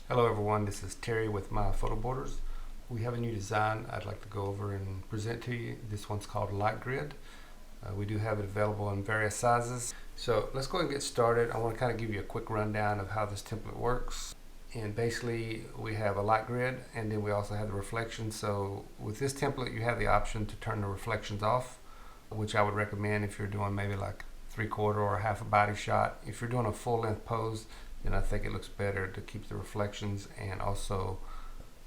Hello everyone, this is Terry with My Photo Borders. We have a new design I'd like to go over and present to you. This one's called Light Grid. We do have it available in various sizes. So let's go ahead and get started. I want to kind of give you a quick rundown of how this template works. And basically we have a light grid and then we also have the reflections. So with this template you have the option to turn the reflections off, which I would recommend if you're doing maybe like 3/4 or half a body shot. If you're doing a full length pose, then I think it looks better to keep the reflections and also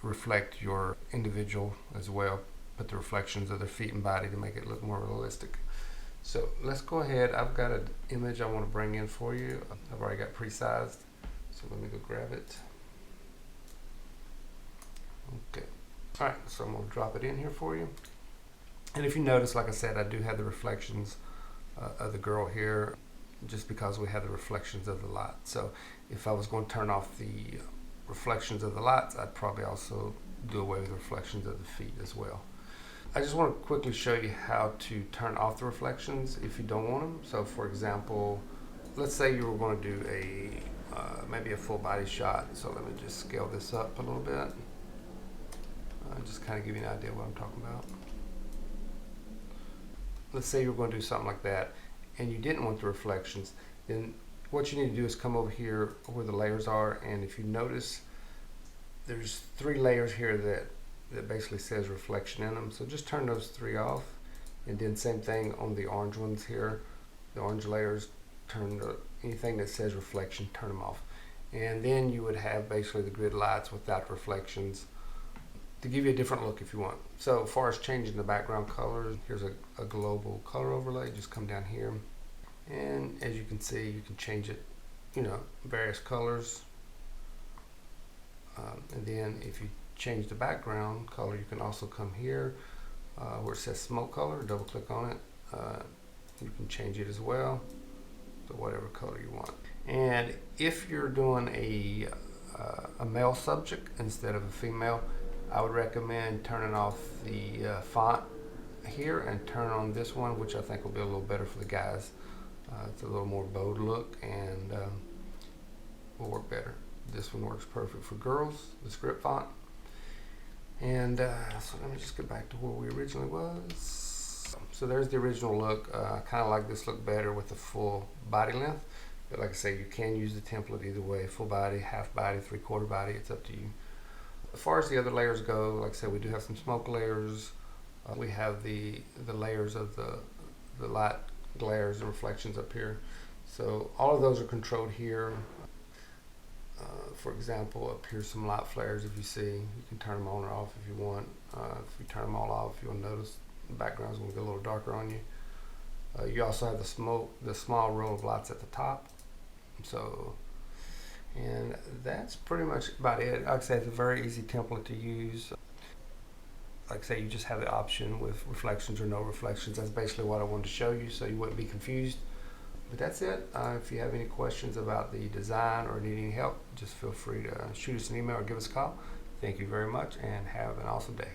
reflect your individual as well. Put the reflections of their feet and body to make it look more realistic. So let's go ahead. I've got an image I want to bring in for you. I've already got pre-sized, so let me go grab it. Okay. All right, so I'm going to drop it in here for you. And if you notice, like I said, I do have the reflections of the girl here just because we have the reflections of the light. So if I was going to turn off the reflections of the lights, I'd probably also do away with the reflections of the feet as well. I just want to quickly show you how to turn off the reflections if you don't want them. So for example, let's say you were going to do a maybe a full body shot. So let me just scale this up a little bit. Just kind of give you an idea of what I'm talking about. Let's say you're going to do something like that and you didn't want the reflections, then what you need to do is come over here where the layers are, and if you notice there's 3 layers here that basically says reflection in them. So just turn those 3 off, and then same thing on the orange ones here, the orange layers, anything that says reflection, turn them off. And then you would have basically the grid lights without reflections to give you a different look if you want. So as far as changing the background colors, here's a global color overlay. Just come down here, and as you can see, you can change it, various colors. And then if you change the background color, you can also come here where it says smoke color, double click on it. You can change it as well to whatever color you want. And if you're doing a male subject instead of a female, I would recommend turning off the font here and turn on this one, which I think will be a little better for the guys. It's a little more bold look and will work better. This one works perfect for girls, the script font. And so let me just get back to where we originally was. So there's the original look. I kind of like this look better with the full body length. But like I say, you can use the template either way, full body, half body, 3/4 body, it's up to you. As far as the other layers go, like I said, we do have some smoke layers. We have the layers of the light glares and reflections up here. So all of those are controlled here. For example, up here some light flares. If you see, you can turn them on or off if you want. If you turn them all off, you'll notice the background is going to get a little darker on you. You also have the small row of lights at the top. And that's pretty much about it. Like I said, it's a very easy template to use. Like I say, you just have the option with reflections or no reflections. That's basically what I wanted to show you so you wouldn't be confused. But that's it. If you have any questions about the design or need any help, just feel free to shoot us an email or give us a call. Thank you very much and have an awesome day.